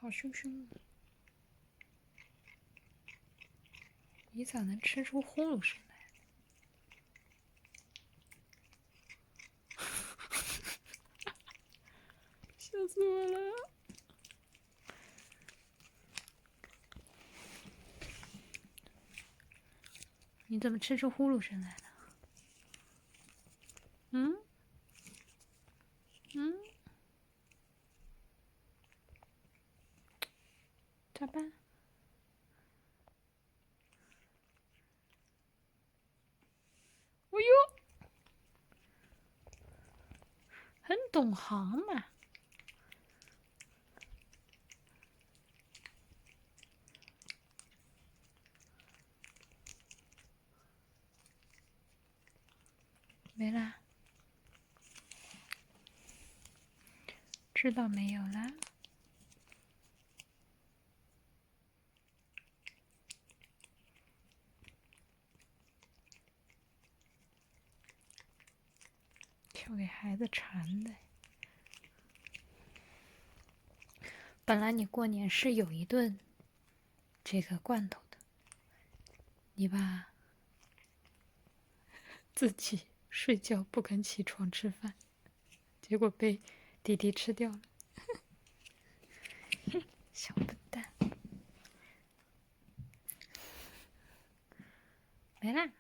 好凶凶！你咋能吃出呼噜声来？笑死我了！你怎么吃出呼噜声来了？嗯？嗯？咋办？哦呦，很懂行嘛。没啦，知道没有啦？跳给孩子馋的。本来你过年是有一顿这个罐头的，你爸自己睡觉不肯起床吃饭，结果被弟弟吃掉了。小笨蛋，没啦。